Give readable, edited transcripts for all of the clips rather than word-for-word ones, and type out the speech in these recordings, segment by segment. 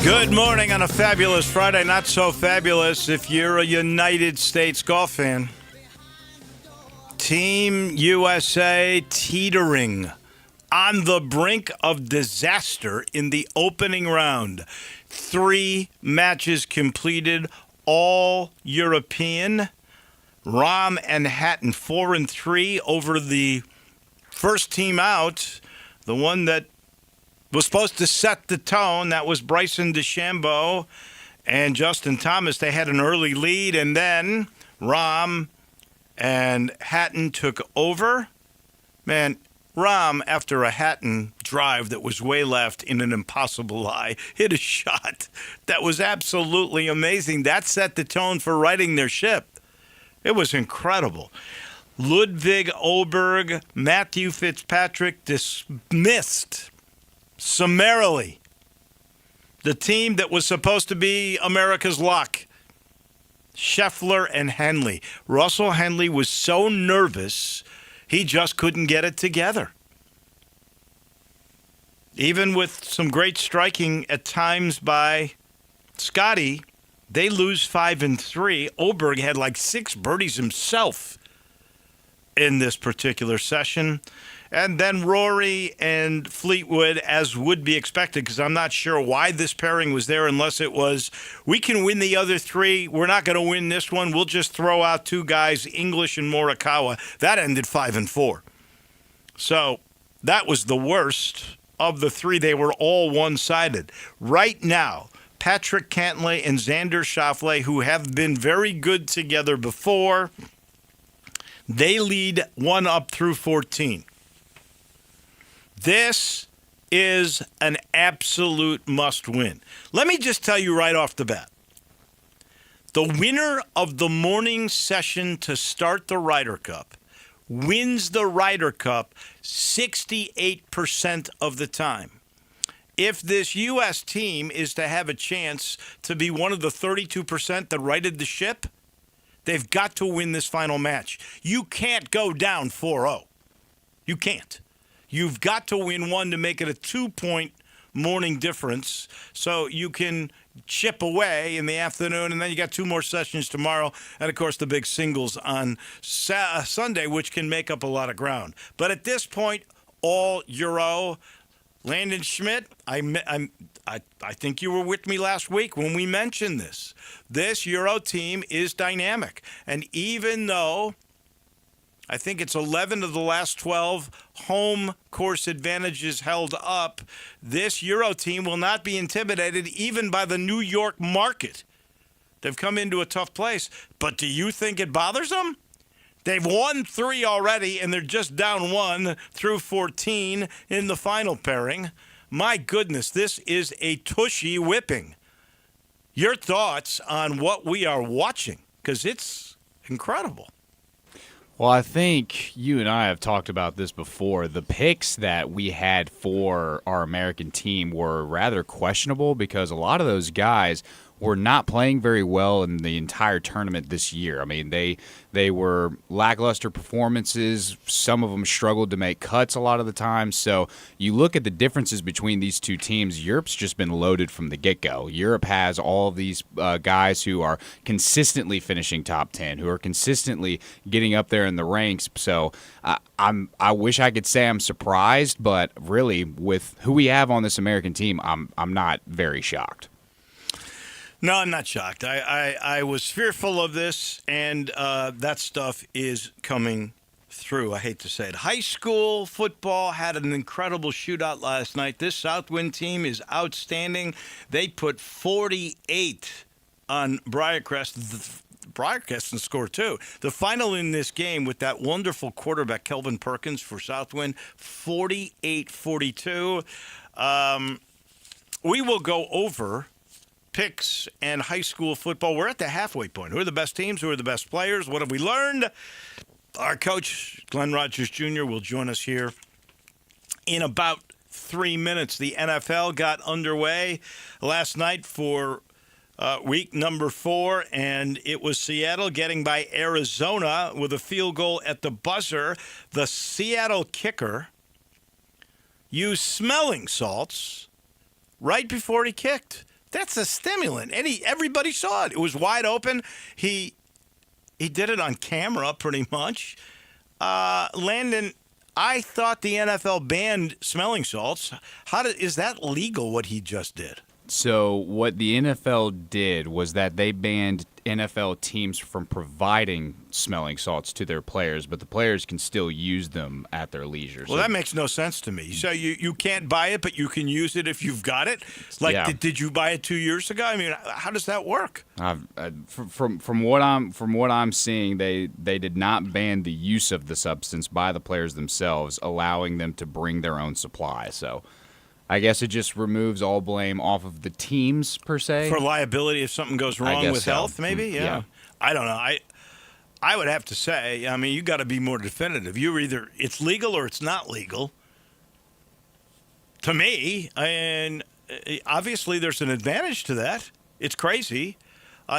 Good morning on a fabulous Friday. Not so fabulous if you're a United States golf fan. Team USA teetering on the brink of disaster in the opening round. 3 matches completed, all European. Rahm and Hatton 4-3 over the first team out, the one that was supposed to set the tone. That was Bryson DeChambeau and Justin Thomas. They had an early lead, and then Rahm and Hatton took over. Man, Rahm, after a Hatton drive that was way left in an impossible lie, hit a shot that was absolutely amazing. That set the tone for righting their ship. It was incredible. Ludwig Oberg, Matthew Fitzpatrick dismissed summarily the team that was supposed to be America's luck. Scheffler and Henley. Russell Henley was so nervous, he just couldn't get it together. Even with some great striking at times by Scotty, they lose 5-3. Oberg had like 6 birdies himself in this particular session. And then Rory and Fleetwood, as would be expected, because I'm not sure why this pairing was there unless it was, we can win the other 3. We're not going to win this one. We'll just throw out 2 guys, English and Morikawa. That ended 5-4. So that was the worst of the 3. They were all one-sided. Right now, Patrick Cantlay and Xander Schauffele, who have been very good together before, they lead 1 up through 14. This is an absolute must-win. Let me just tell you right off the bat. The winner of the morning session to start the Ryder Cup wins the Ryder Cup 68% of the time. If this U.S. team is to have a chance to be one of the 32% that righted the ship, they've got to win this final match. You can't go down 4-0. You can't. You've got to win one to make it a 2-point morning difference so you can chip away in the afternoon, and then you got 2 more sessions tomorrow, and, of course, the big singles on Sunday, which can make up a lot of ground. But at this point, all Euro. Landon Schmidt, I think you were with me last week when we mentioned this. This Euro team is dynamic, and even though I think it's 11 of the last 12 home course advantages held up, this Euro team will not be intimidated even by the New York market. They've come into a tough place. But do you think it bothers them? They've won 3 already, and they're just down 1 through 14 in the final pairing. My goodness, this is a tushy whipping. Your thoughts on what we are watching, because it's incredible. Well, I think you and I have talked about this before. The picks that we had for our American team were rather questionable because a lot of those guys were not playing very well in the entire tournament this year. I mean, they were lackluster performances. Some of them struggled to make cuts a lot of the time. So you look at the differences between these two teams. Europe's just been loaded from the get-go. Europe has all of these guys who are consistently finishing top 10, who are consistently getting up there in the ranks. So I wish I could say I'm surprised, but really with who we have on this American team, I'm not very shocked. No, I'm not shocked. I was fearful of this, and that stuff is coming through. I hate to say it. High school football had an incredible shootout last night. This Southwind team is outstanding. They put 48 on Briarcrest. Briarcrest scored 2. The final in this game with that wonderful quarterback, Kelvin Perkins, for Southwind, 48-42. We will go over picks and high school football. We're at the halfway point. Who are the best teams? Who are the best players? What have we learned? Our coach, Glenn Rogers Jr., will join us here in about 3 minutes. The NFL got underway last night for week number 4, and it was Seattle getting by Arizona with a field goal at the buzzer. The Seattle kicker used smelling salts right before he kicked. That's a stimulant. And everybody saw it. It was wide open. He did it on camera pretty much. Landon, I thought the NFL banned smelling salts. Is that legal, what he just did? So what the NFL did was that they banned NFL teams from providing smelling salts to their players, but the players can still use them at their leisure. Well, that makes no sense to me. So you can't buy it, but you can use it if you've got it? Like, yeah. did you buy it 2 years ago? I mean, how does that work? From what I'm seeing, they did not ban the use of the substance by the players themselves, allowing them to bring their own supply. So I guess it just removes all blame off of the teams, per se. For liability if something goes wrong with health, maybe? Yeah. I don't know. I would have to say, I mean, you got to be more definitive. You're either it's legal or it's not legal. To me, and obviously there's an advantage to that. It's crazy.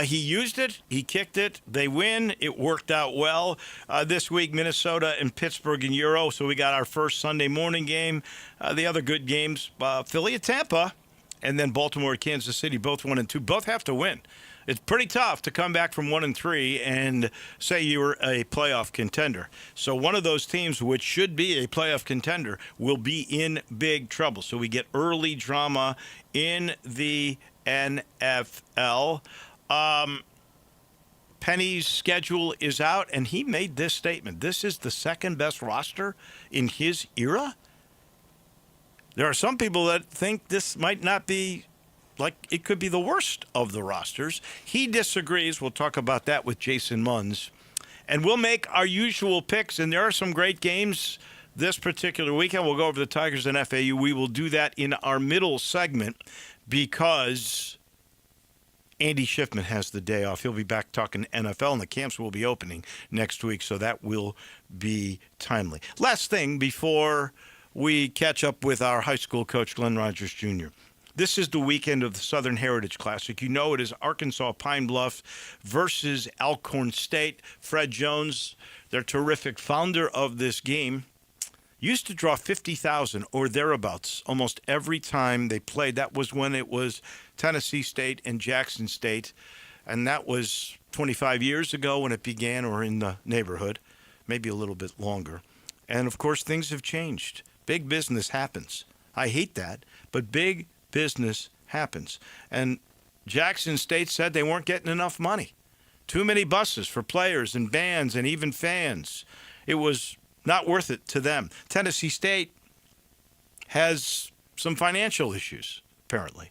He used it. He kicked it. They win. It worked out well. This week, Minnesota and Pittsburgh in Euro. So we got our first Sunday morning game. The other good games, Philly at Tampa, and then Baltimore at Kansas City, both 1-2. Both have to win. It's pretty tough to come back from 1-3 and say you were a playoff contender. So one of those teams, which should be a playoff contender, will be in big trouble. So we get early drama in the NFL. Penny's schedule is out, and he made this statement. This is the second best roster in his era. There are some people that think this might not be, like, it could be the worst of the rosters. He disagrees. We'll talk about that with Jason Munz. And we'll make our usual picks, and there are some great games this particular weekend. We'll go over the Tigers and FAU. We will do that in our middle segment because Andy Schiffman has the day off. He'll be back talking NFL, and the camps will be opening next week, so that will be timely. Last thing before we catch up with our high school coach, Glenn Rogers Jr. This is the weekend of the Southern Heritage Classic. You know it is Arkansas Pine Bluff versus Alcorn State. Fred Jones, their terrific founder of this game, used to draw 50,000 or thereabouts almost every time they played. That was when it was Tennessee State and Jackson State, and that was 25 years ago when it began, or in the neighborhood, maybe a little bit longer. And, of course, things have changed. Big business happens. I hate that, but big business happens. And Jackson State said they weren't getting enough money. Too many buses for players and bands and even fans. It was not worth it to them. Tennessee State has some financial issues, apparently.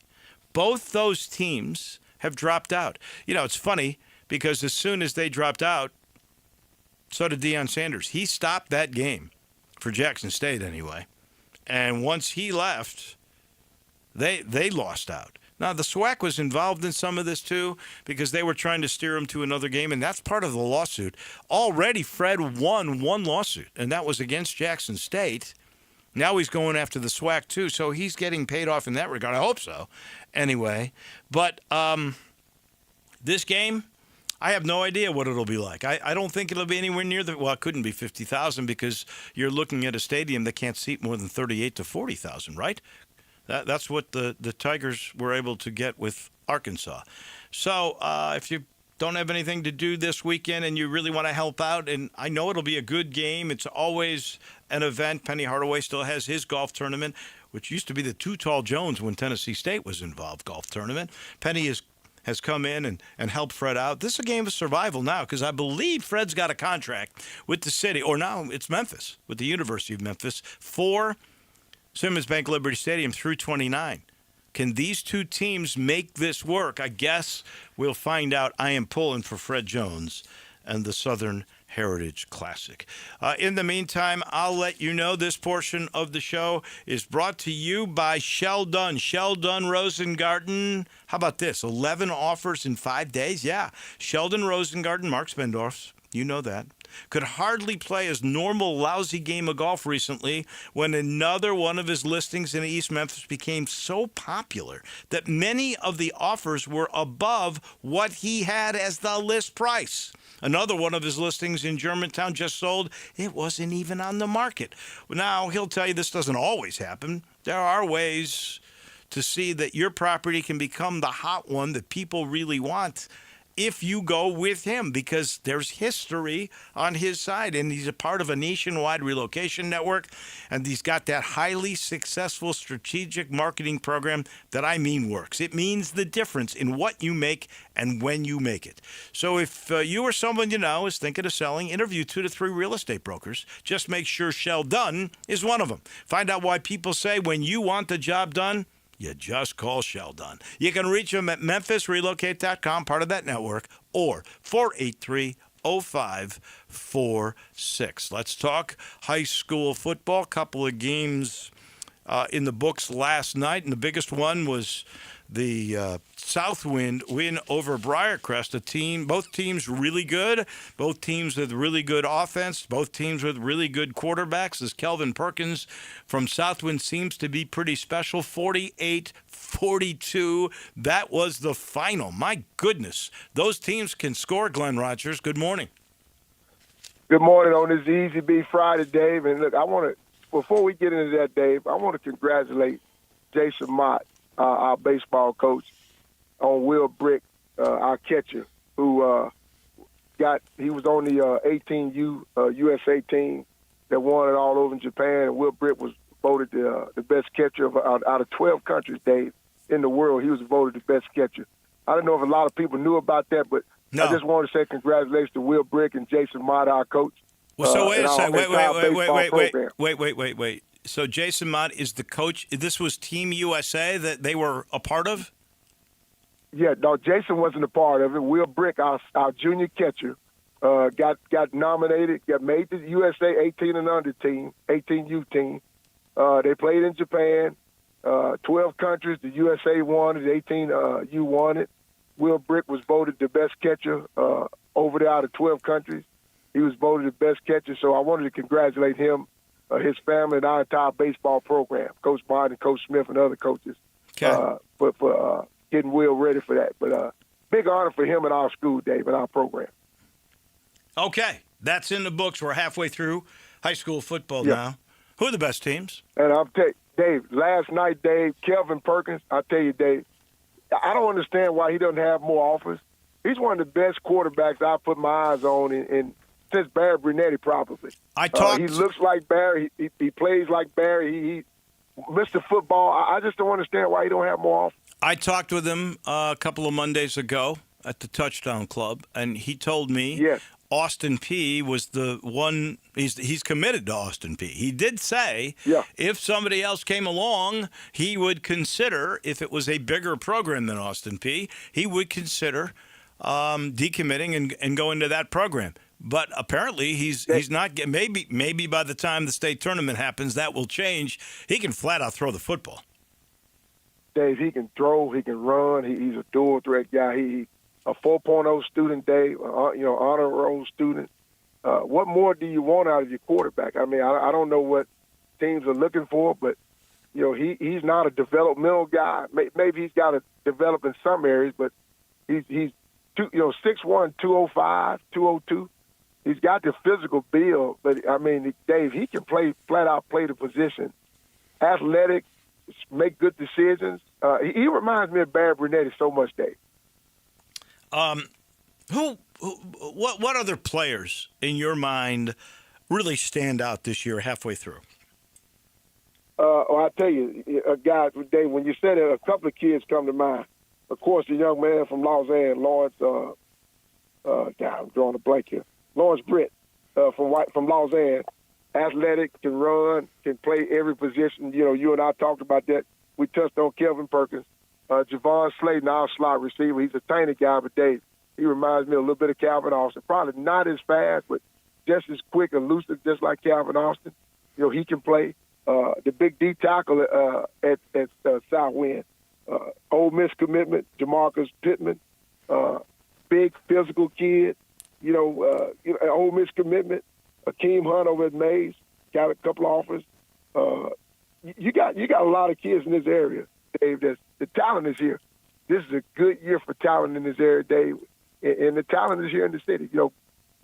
Both those teams have dropped out. You know, it's funny because as soon as they dropped out, so did Deion Sanders. He stopped that game, for Jackson State anyway. And once he left, they lost out. Now, the SWAC was involved in some of this, too, because they were trying to steer him to another game, and that's part of the lawsuit. Already, Fred won one lawsuit, and that was against Jackson State. Now he's going after the SWAC, too, so he's getting paid off in that regard. I hope so, anyway. But this game, I have no idea what it'll be like. I don't think it'll be anywhere near well, it couldn't be 50,000 because you're looking at a stadium that can't seat more than 38 to 40,000, right? That's what the Tigers were able to get with Arkansas. So if you don't have anything to do this weekend and you really want to help out, and I know it'll be a good game. It's always an event. Penny Hardaway still has his golf tournament, which used to be the Too Tall Jones when Tennessee State was involved golf tournament. Penny has come in and helped Fred out. This is a game of survival now because I believe Fred's got a contract with the city, or now it's Memphis, with the University of Memphis, for Simmons Bank Liberty Stadium through 29. Can these two teams make this work? I guess we'll find out. I am pulling for Fred Jones and the Southern Heritage Classic. In the meantime, I'll let you know this portion of the show is brought to you by Sheldon Rosengarten. How about this? 11 offers in 5 days? Yeah. Sheldon Rosengarten, Mark Spendorf, you know that, could hardly play his normal lousy game of golf recently when another one of his listings in East Memphis became so popular that many of the offers were above what he had as the list price. Another one of his listings in Germantown just sold. It wasn't even on the market. Now, he'll tell you this doesn't always happen. There are ways to see that your property can become the hot one that people really want if you go with him, because there's history on his side, and he's a part of a nationwide relocation network, and he's got that highly successful strategic marketing program that works. It means the difference in what you make and when you make it. So if you or someone you know is thinking of selling, interview 2 to 3 real estate brokers. Just make sure Shell Done is one of them. Find out why people say when you want the job done, you just call Sheldon. You can reach them at memphisrelocate.com, part of that network, or 483-0546. Let's talk high school football. Couple of games in the books last night, and the biggest one was the Southwind win over Briarcrest, both teams really good, both teams with really good offense, both teams with really good quarterbacks, as Kelvin Perkins from Southwind seems to be pretty special. 48-42, that was the final. My goodness, those teams can score, Glenn Rogers. Good morning. Good morning on this Easy B Friday, Dave. And look, before we get into that, Dave, I want to congratulate Jason Mott, our baseball coach, on Will Brick, our catcher, who he was on the 18U USA team that won it all over in Japan. And Will Brick was voted the best catcher out of 12 countries, Dave, in the world. He was voted the best catcher. I don't know if a lot of people knew about that, but no. I just want to say congratulations to Will Brick and Jason Mott, our coach. Well, so wait a second. Wait. So Jason Mott is the coach. This was Team USA that they were a part of? Yeah, no, Jason wasn't a part of it. Will Brick, our junior catcher, got nominated, got made the USA 18 and under team, 18U team. They played in Japan, 12 countries. The USA won it, the 18U won it. Will Brick was voted the best catcher over there out of 12 countries. He was voted the best catcher, so I wanted to congratulate him, his family, and our entire baseball program, Coach Bond and Coach Smith and other coaches, for getting Will ready for that. But big honor for him at our school, Dave, and our program. Okay, that's in the books. We're halfway through high school football now. Who are the best teams? And I'll tell you, Dave, last night, Dave, Kelvin Perkins, I'll tell you, Dave, I don't understand why he doesn't have more offers. He's one of the best quarterbacks I put my eyes on in since Barry Brunetti, probably. He looks like Barry. He plays like Barry. He Mr. Football. I just don't understand why he don't have more offers. I talked with him a couple of Mondays ago at the Touchdown Club, and he told me Austin P was the one. He's committed to Austin P. He did say if somebody else came along, he would consider, if it was a bigger program than Austin P, he would consider decommitting and going to that program. But apparently he's not. Maybe by the time the state tournament happens, that will change. He can flat out throw the football. Dave, he can throw, he can run. He's a dual threat guy. He a 4.0 student, Dave. Honor roll student. What more do you want out of your quarterback? I mean, I don't know what teams are looking for, but he's not a developmental guy. Maybe he's got to develop in some areas, but he's 6'1", 205, 202. He's got the physical build, but, I mean, Dave, he can flat out play the position. Athletic, make good decisions. He reminds me of Barry Brunetti so much, Dave. What other players, in your mind, really stand out this year halfway through? I'll tell you, guys, Dave, when you said it, a couple of kids come to mind. Of course, the young man from Lausanne, Lawrence, I'm drawing a blank here. Lawrence Britt from Lausanne, athletic, can run, can play every position. You and I talked about that. We touched on Kelvin Perkins. Javon Slayton, our slot receiver, he's a tiny guy, but Dave, he reminds me a little bit of Calvin Austin. Probably not as fast, but just as quick and elusive, just like Calvin Austin. He can play. The big D tackle at Southwind. Ole Miss commitment, Jamarcus Pittman. Big physical kid. Ole Miss commitment. Akeem Hunt over at Mays got a couple offers. You got a lot of kids in this area, Dave. The talent is here. This is a good year for talent in this area, Dave. And the talent is here in the city.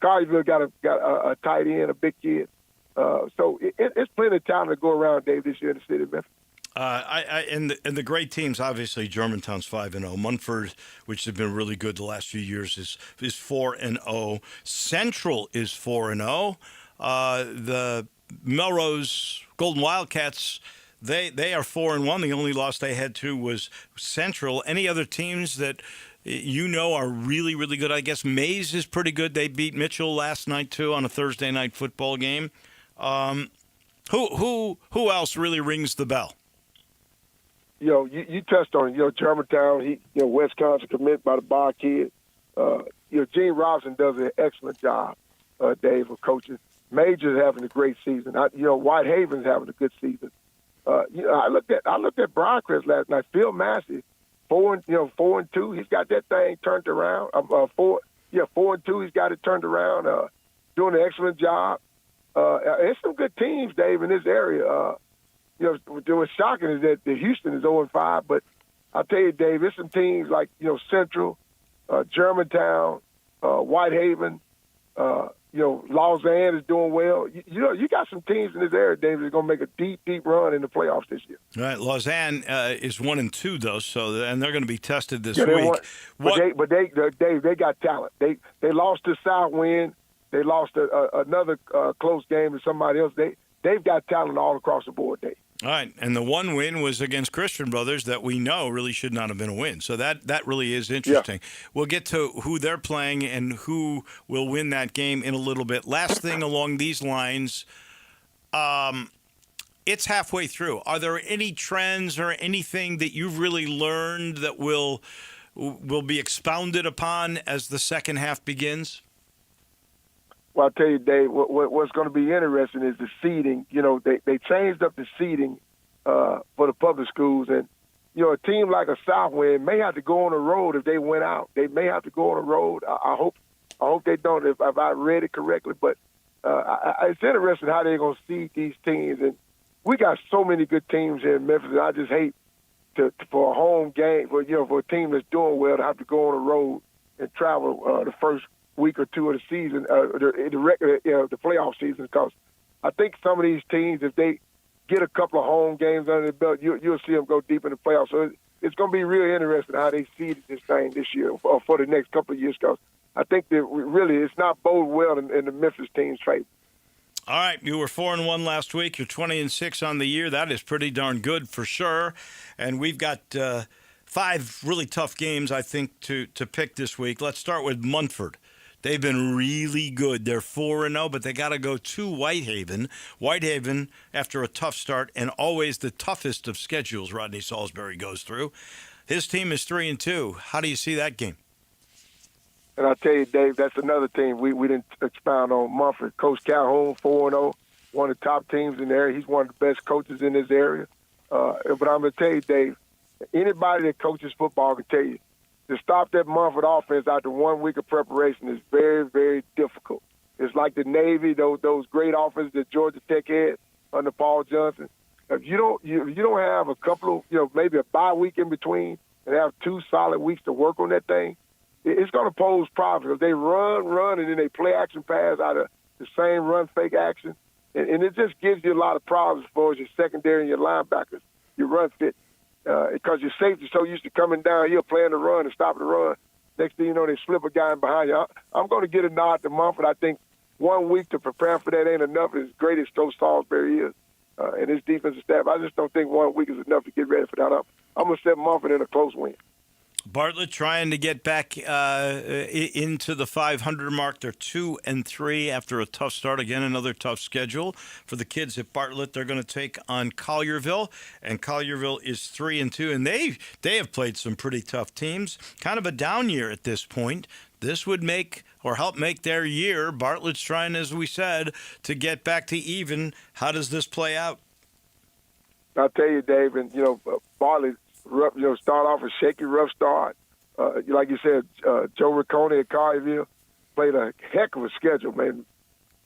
Collierville got a tight end, a big kid. So it's plenty of talent to go around, Dave, this year in the city of Memphis. And the great teams, obviously, Germantown's 5-0. Munford, which has been really good the last few years, is 4-0. Central is 4-0. The Melrose Golden Wildcats, they are 4-1. The only loss they had to was Central. Any other teams that you know are really, really good? I guess Mays is pretty good. They beat Mitchell last night too on a Thursday night football game. Who else really rings the bell? You touched on it. Germantown, Wisconsin commit by the Bar kid. Gene Robinson does an excellent job, Dave, of coaching. Major's having a great season. Whitehaven's having a good season. I looked at Brockwell last night. Phil Massey, 4-2. He's got that thing turned around. 4-2. He's got it turned around. Doing an excellent job. It's some good teams, Dave, in this area. What's shocking is that Houston is 0-5, but I'll tell you, Dave, it's some teams like, Central, Germantown, Whitehaven, Lausanne is doing well. You got some teams in this area, Dave, that's going to make a deep, deep run in the playoffs this year. All right, Lausanne is 1-2 though, and they're going to be tested this week. Dave, they got talent. They lost to Southwind. They lost another close game to somebody else. They've got talent all across the board, Dave. All right, and the one win was against Christian Brothers that we know really should not have been a win. So that really is interesting. Yeah. We'll get to who they're playing and who will win that game in a little bit. Last thing along these lines, it's halfway through. Are there any trends or anything that you've really learned that will be expounded upon as the second half begins? Well, I'll tell you, Dave, what's going to be interesting is the seeding. They changed up the seeding for the public schools. And, a team like a Southwind may have to go on the road if they went out. They may have to go on the road. I hope they don't, if I read it correctly. But it's interesting how they're going to seed these teams. And we got so many good teams here in Memphis, and I just hate for a home game, for a team that's doing well to have to go on the road and travel the first week or two of the season, the playoff season, because I think some of these teams, if they get a couple of home games under their belt, you'll see them go deep in the playoffs. So it's going to be really interesting how they seeded this thing this year or for the next couple of years, because I think that really it's not bode well in the Memphis team's favor. All right, you were 4-1 last week. You're 20-6 on the year. That is pretty darn good for sure. And we've got 5 really tough games, I think, to pick this week. Let's start with Munford. They've been really good. They're 4-0, but they got to go to Whitehaven. Whitehaven, after a tough start, and always the toughest of schedules Rodney Salisbury goes through. His team is 3-2. How do you see that game? And I'll tell you, Dave, that's another team we didn't expound on. Munford, Coach Calhoun, 4-0, one of the top teams in the area. He's one of the best coaches in this area. But I'm going to tell you, Dave, anybody that coaches football can tell you, to stop that Munford offense after 1 week of preparation is very, very difficult. It's like the Navy, those great offenses that Georgia Tech had under Paul Johnson. If you don't have a couple of, maybe a bye week in between and have 2 solid weeks to work on that thing, it's going to pose problems because they run, and then they play action pass out of the same run fake action. And it just gives you a lot of problems as far as your secondary and your linebackers, your run fit. Because your safety's so used to coming down here, playing the run and stopping the run. Next thing you know, they slip a guy in behind you. I'm going to get a nod to Munford. I think 1 week to prepare for that ain't enough, as great as Coach Salisbury is and his defensive staff. I just don't think 1 week is enough to get ready for that. I'm going to set Munford in a close win. Bartlett trying to get back into the 500 mark. They're 2-3 after a tough start. Again, another tough schedule for the kids at Bartlett. They're going to take on Collierville, and Collierville is 3-2, and they have played some pretty tough teams. Kind of a down year at this point. This would help make their year. Bartlett's trying, as we said, to get back to even. How does this play out? I'll tell you, Dave, and Bartlett. Start off a shaky, rough start. Like you said, Joe Riccone at Collierville played a heck of a schedule, man.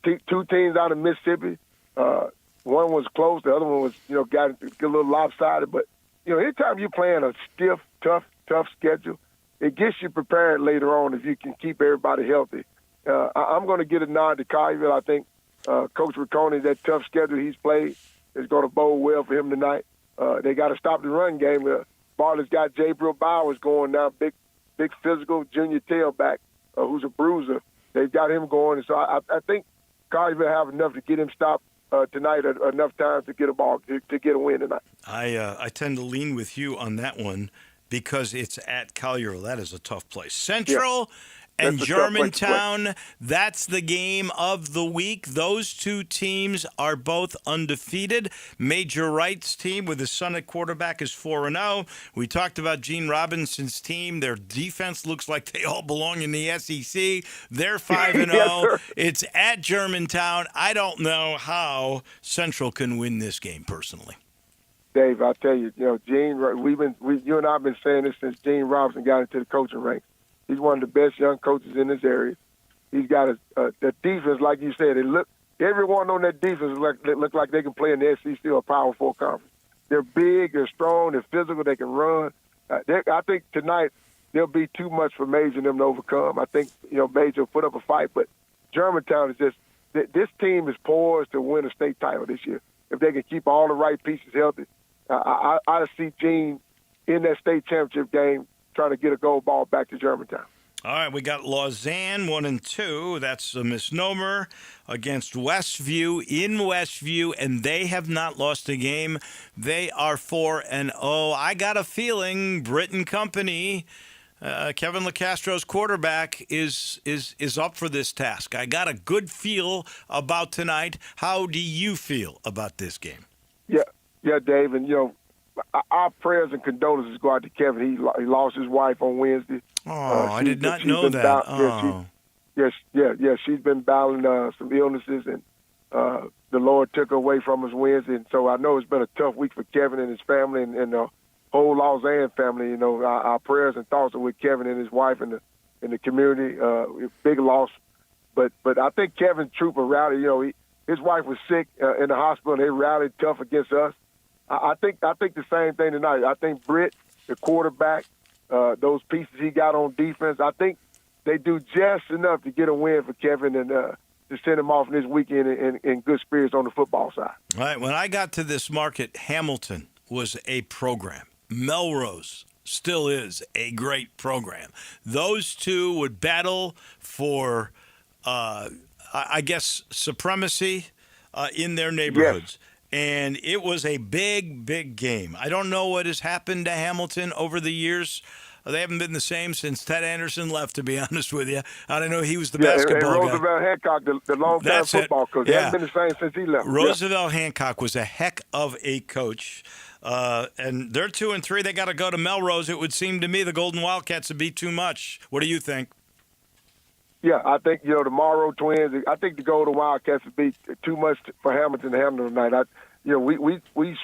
2 teams out of Mississippi. One was close, the other one was, got a little lopsided. But, anytime you're playing a stiff, tough schedule, it gets you prepared later on if you can keep everybody healthy. I'm going to get a nod to Collierville. I think Coach Riccone, that tough schedule he's played, is going to bode well for him tonight. They got to stop the run game. Bartlett's got Jabril Bowers going now, big physical junior tailback who's a bruiser. They've got him going. And so I think Collierville have enough to get him stopped tonight, enough time to get a ball to get a win tonight. I tend to lean with you on that one because it's at Collierville. That is a tough place. Central and Germantown, that's the game of the week. Those two teams are both undefeated. Major Wright's team with his son at quarterback is 4-0. We talked about Gene Robinson's team. Their defense looks like they all belong in the SEC. They're 5-0. Yes, it's at Germantown. I don't know how Central can win this game personally. Dave, I'll tell you, Gene, you and I have been saying this since Gene Robinson got into the coaching ranks. He's one of the best young coaches in this area. He's got a defense, like you said. Everyone on that defense look like they can play in the SEC or Power 4 conference. They're big, they're strong, they're physical, they can run. I think tonight there'll be too much for Major and them to overcome. I think Major will put up a fight, but Germantown is just this team is poised to win a state title this year if they can keep all the right pieces healthy. I see Gene in that state championship game trying to get a gold ball back to Germantown. All right, we got Lausanne 1-2. That's a misnomer against Westview in Westview, and they have not lost a game. They are 4-0. I got a feeling Britton Company, Kevin LeCastro's quarterback, is up for this task. I got a good feel about tonight. How do you feel about this game? Yeah, Dave, and our prayers and condolences go out to Kevin. He lost his wife on Wednesday. Oh, I did not know that. She's been battling some illnesses, and the Lord took her away from us Wednesday. And so I know it's been a tough week for Kevin and his family and the whole Lausanne family. Our prayers and thoughts are with Kevin and his wife and the community. Big loss, but I think Kevin Trooper rallied. His wife was sick in the hospital. And they rallied tough against us. I think the same thing tonight. I think Britt, the quarterback, those pieces he got on defense, I think they do just enough to get a win for Kevin and to send him off this weekend in good spirits on the football side. All right, when I got to this market, Hamilton was a program. Melrose still is a great program. Those two would battle for, I guess, supremacy in their neighborhoods. Yes. And it was a big, big game. I don't know what has happened to Hamilton over the years. They haven't been the same since Ted Anderson left, to be honest with you. I don't know. He was the basketball and Roosevelt guy. Hancock, the long-time football coach. He hasn't been the same since he left. Roosevelt Hancock was a heck of a coach. And they're 2-3. They got to go to Melrose. It would seem to me the Golden Wildcats would be too much. What do you think? Yeah, I think, the Morrow twins, I think the Golden Wildcats would be too much for Hamilton to handle tonight. We played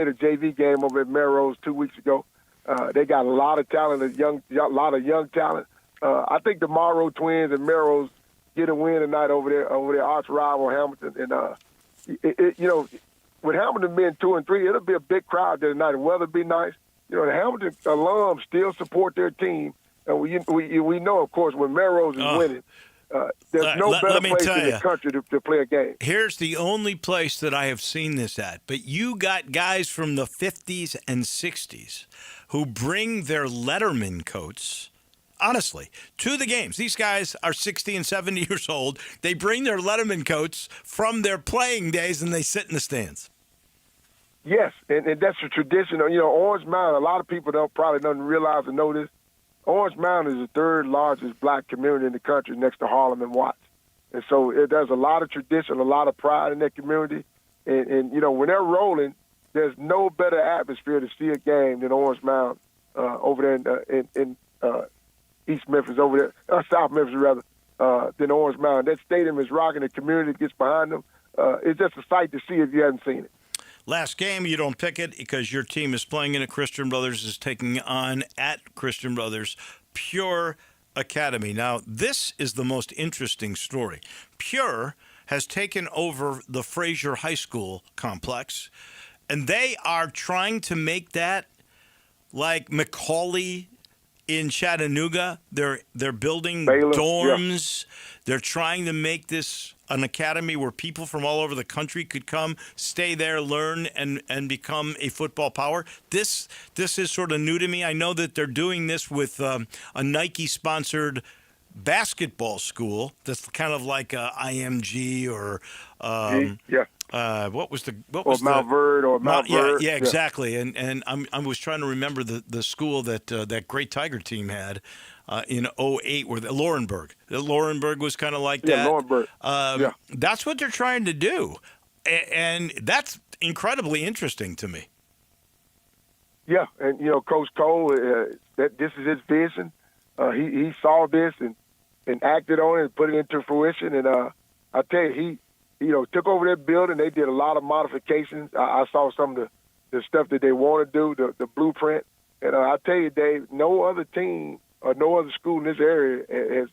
a JV game over at Melrose 2 weeks ago. They got a lot of talent, a lot of young talent. I think the Morrow twins and Melrose get a win tonight over their arch rival Hamilton. And with Hamilton being 2-3, it'll be a big crowd there tonight. The weather be nice. The Hamilton alums still support their team. And we know, of course, when Melrose is winning, there's no better place in the country to play a game. Here's the only place that I have seen this at. But you got guys from the 50s and 60s who bring their Letterman coats, honestly, to the games. These guys are 60 and 70 years old. They bring their Letterman coats from their playing days, and they sit in the stands. Yes, and that's a tradition. Orange Mountain, a lot of people probably don't realize or know this. Orange Mountain is the third largest black community in the country next to Harlem and Watts. And so there's a lot of tradition, a lot of pride in that community. And when they're rolling, there's no better atmosphere to see a game than Orange Mountain over there in East Memphis, over there, South Memphis rather, than Orange Mountain. That stadium is rocking. The community gets behind them. It's just a sight to see if you haven't seen it. Last game, you don't pick it because your team is playing in it. Christian Brothers is taking on at Christian Brothers Pure Academy. Now, this is the most interesting story. Pure has taken over the Fraser High School complex, and they are trying to make that like Macaulay in Chattanooga. They're building Baylor, dorms. They're trying to make this an academy where people from all over the country could come, stay there, learn, and become a football power. This is sort of new to me. I know that they're doing this with a Nike-sponsored basketball school that's kind of like a IMG or what was Mount Verde or Mount Verde. Yeah, exactly. And I was trying to remember the school that great Tiger team had in '08, where Laurenburg. Laurenburg was kind of like that. Laurenburg. That's what they're trying to do, and that's incredibly interesting to me. Yeah, and Coach Cole, that this is his vision. He saw this and acted on it and put it into fruition. And I tell you, he took over that building. They did a lot of modifications. I saw some of the stuff that they want to do, the blueprint. And I tell you, Dave, no other team or no other school in this area has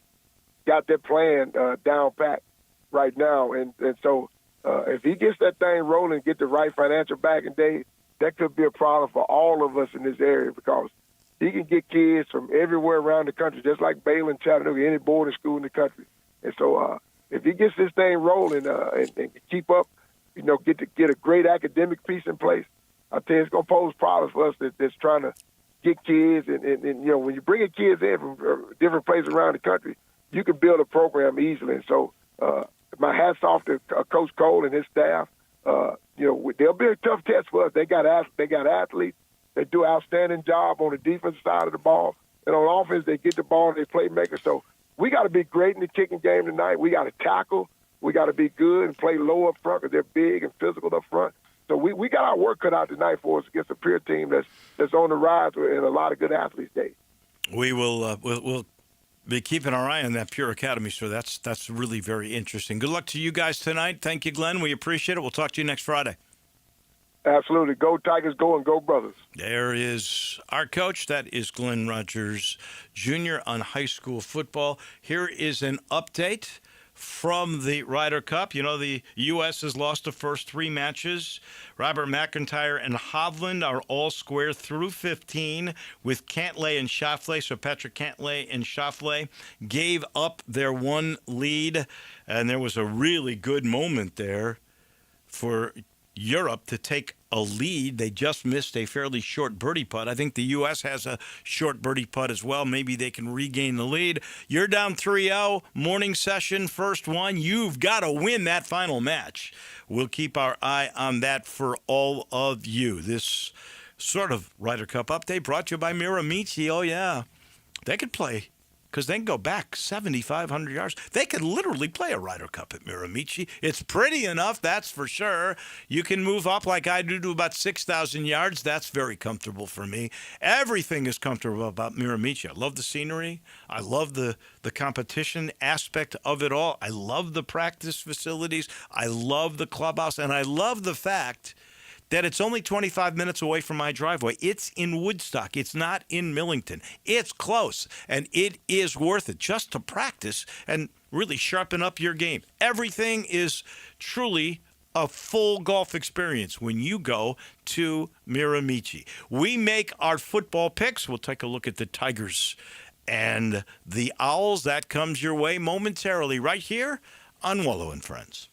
got that plan down pat right now. And so if he gets that thing rolling, get the right financial backing, Dave, that could be a problem for all of us in this area, because he can get kids from everywhere around the country, just like Baylor and Chattanooga, any boarding school in the country. And so if he gets this thing rolling and keep up, get a great academic piece in place, I tell you, it's going to pose problems for us that's trying to get kids. And when you're bringing kids in from different places around the country, you can build a program easily. And so my hat's off to Coach Cole and his staff. They'll be a tough test for us. They got athletes. They do an outstanding job on the defensive side of the ball. And on offense, they get the ball and they playmakers. So we got to be great in the kicking game tonight. We got to tackle. We got to be good and play low up front because they're big and physical up front. So we got our work cut out tonight for us against a peer team that's on the rise and a lot of good athletes, Dave. We will we'll be keeping our eye on that Pure Academy, so that's really very interesting. Good luck to you guys tonight. Thank you, Glenn. We appreciate it. We'll talk to you next Friday. Absolutely. Go Tigers, go, and go Brothers. There is our coach. That is Glenn Rogers Jr. on high school football. Here is an update from the Ryder Cup. The U.S. has lost the first 3 matches. Robert McIntyre and Hovland are all square through 15 with Cantlay and Schauffele. So Patrick Cantlay and Schauffele gave up their 1 lead, and there was a really good moment there for Europe to take a lead. They just missed a fairly short birdie putt. I think the U.S. has a short birdie putt as well. Maybe they can regain the lead. You're down 3-0, morning session, first one. You've got to win that final match. We'll keep our eye on that for all of you. This sort of Ryder Cup update brought to you by Miramichi. Oh, yeah. They could play, because they can go back 7,500 yards. They could literally play a Ryder Cup at Miramichi. It's pretty enough, that's for sure. You can move up like I do to about 6,000 yards. That's very comfortable for me. Everything is comfortable about Miramichi. I love the scenery. I love the competition aspect of it all. I love the practice facilities. I love the clubhouse. And I love the fact that it's only 25 minutes away from my driveway. It's in Woodstock. It's not in Millington. It's close, and it is worth it just to practice and really sharpen up your game. Everything is truly a full golf experience when you go to Miramichi. We make our football picks. We'll take a look at the Tigers and the Owls. That comes your way momentarily right here on Wolo and Friends.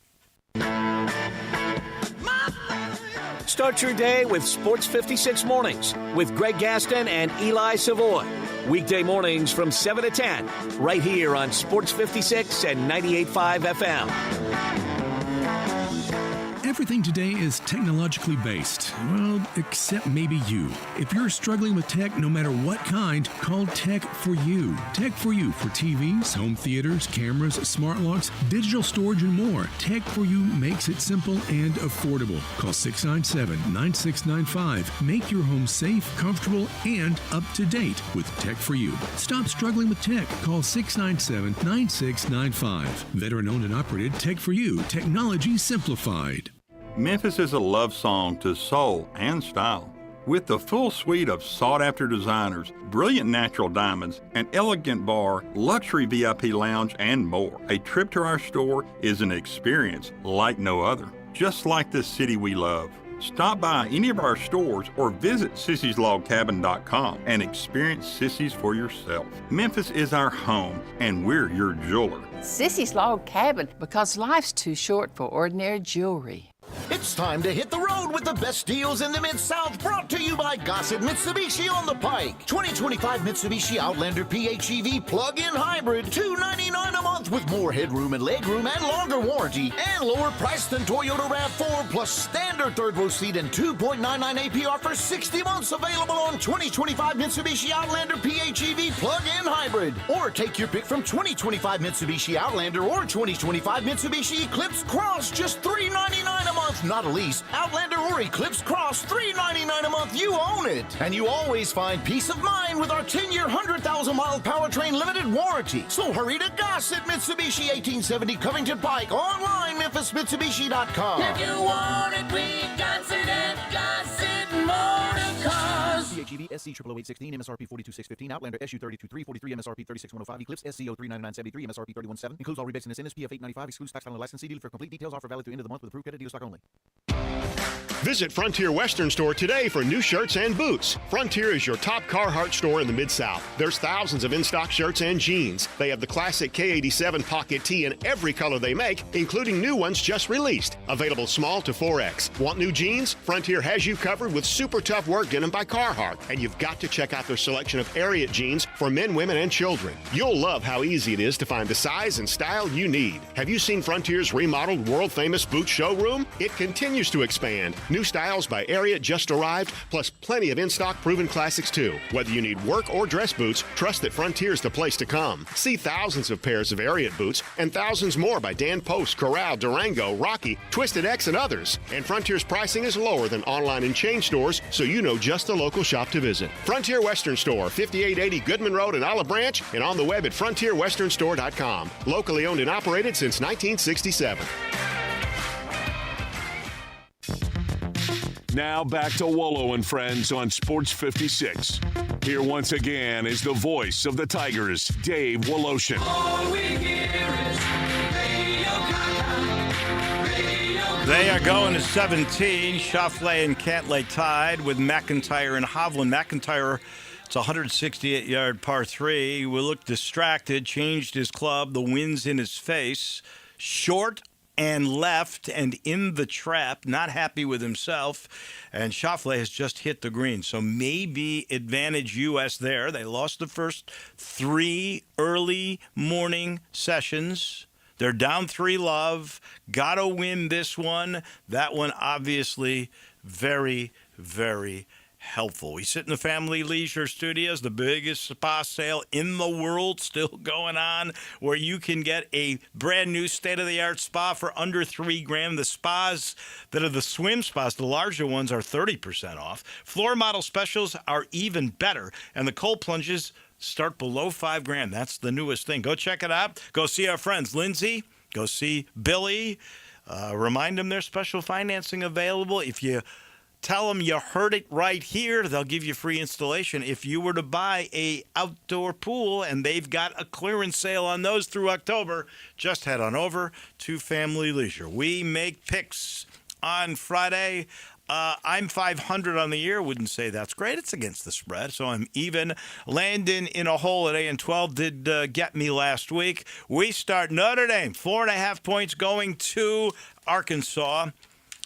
Start your day with Sports 56 Mornings with Greg Gaston and Eli Savoy. Weekday mornings from 7 to 10, right here on Sports 56 and 98.5 FM. Everything today is technologically based. Well, except maybe you. If you're struggling with tech, no matter what kind, call Tech for You. Tech for You for TVs, home theaters, cameras, smart locks, digital storage, and more. Tech for You makes it simple and affordable. Call 697-9695. Make your home safe, comfortable, and up to date with Tech for You. Stop struggling with tech. Call 697-9695. Veteran-owned and operated Tech for You. Technology simplified. Memphis is a love song to soul and style. With the full suite of sought-after designers, brilliant natural diamonds, an elegant bar, luxury VIP lounge, and more, a trip to our store is an experience like no other. Just like the city we love. Stop by any of our stores or visit sissyslogcabin.com and experience Sissy's for yourself. Memphis is our home, and we're your jeweler. Sissy's Log Cabin, because life's too short for ordinary jewelry. It's time to hit the road with the best deals in the Mid-South, brought to you by Gossett Mitsubishi on the Pike. 2025 Mitsubishi Outlander PHEV plug-in hybrid, $299 a month with more headroom and legroom and longer warranty, and lower price than Toyota RAV4, plus standard third-row seat and 2.99 APR for 60 months, available on 2025 Mitsubishi Outlander PHEV plug-in hybrid. Or take your pick from 2025 Mitsubishi Outlander or 2025 Mitsubishi Eclipse Cross, just $399 a month. Not a lease. Outlander or Eclipse Cross, $399 a month. You own it. And you always find peace of mind with our 10-year, 100,000-mile powertrain limited warranty. So hurry to Gossett Mitsubishi, 1870 Covington Pike. Online, MemphisMitsubishi.com. If you want it, we got it at Gossett Motor Cars. PHEV SC 00816 MSRP 42615 Outlander SU 32343 MSRP 36105 Eclipse SCO 39973 MSRP 317 includes all rebates in this NSPF 895 excludes tax on the license. See dealer for complete details. Offer valid through end of the month with approved credit dealer stock only. Visit Frontier Western Store today for new shirts and boots. Frontier is your top Carhartt store in the Mid-South. There's thousands of in-stock shirts and jeans. They have the classic K87 pocket tee in every color they make, including new ones just released. Available small to 4X. Want new jeans? Frontier has you covered with super tough work denim by Carhartt. And you've got to check out their selection of Ariat jeans for men, women, and children. You'll love how easy it is to find the size and style you need. Have you seen Frontier's remodeled world-famous boot showroom? It continues to expand. New styles by Ariat just arrived, plus plenty of in-stock proven classics too. Whether you need work or dress boots, trust that Frontier's the place to come. See thousands of pairs of Ariat boots and thousands more by Dan Post, Corral, Durango, Rocky, Twisted X, and others. And Frontier's pricing is lower than online and chain stores, so you know just the local shop to visit. Frontier Western Store, 5880 Goodman Road in Olive Branch, and on the web at frontierwesternstore.com. Locally owned and operated since 1967. Now back to Wolo and Friends on Sports 56. Here once again is the voice of the Tigers, Dave Woloshin. All we hear is Radio Gaga, Radio They are going to 17. Schauffele and Cantlay tied with McIntyre and Hovland. McIntyre, it's a 168-yard par 3. Will look distracted, changed his club. The wind's in his face. Short and left and in the trap, not happy with himself. And Schauffele has just hit the green. So maybe advantage U.S. there. They lost the first 3 early morning sessions. They're down 3-love. Got to win this one. That one obviously very, very helpful. We sit in the Family Leisure Studios, the biggest spa sale in the world still going on, where you can get a brand new state-of-the-art spa for under $3,000. The spas that are the swim spas, the larger ones, are 30% off. Floor model specials are even better, and the cold plunges start below $5,000. That's the newest thing. Go check it out. Go see our friends Lindsay. Go see Billy. Remind them there's special financing available. If you tell them you heard it right here, they'll give you free installation. If you were to buy a outdoor pool, and they've got a clearance sale on those through October, just head on over to Family Leisure. We make picks on Friday. I'm 500 on the year. Wouldn't say that's great. It's against the spread, so I'm even. Landon in a hole at A&12 did get me last week. We start Notre Dame, 4.5 points going to Arkansas.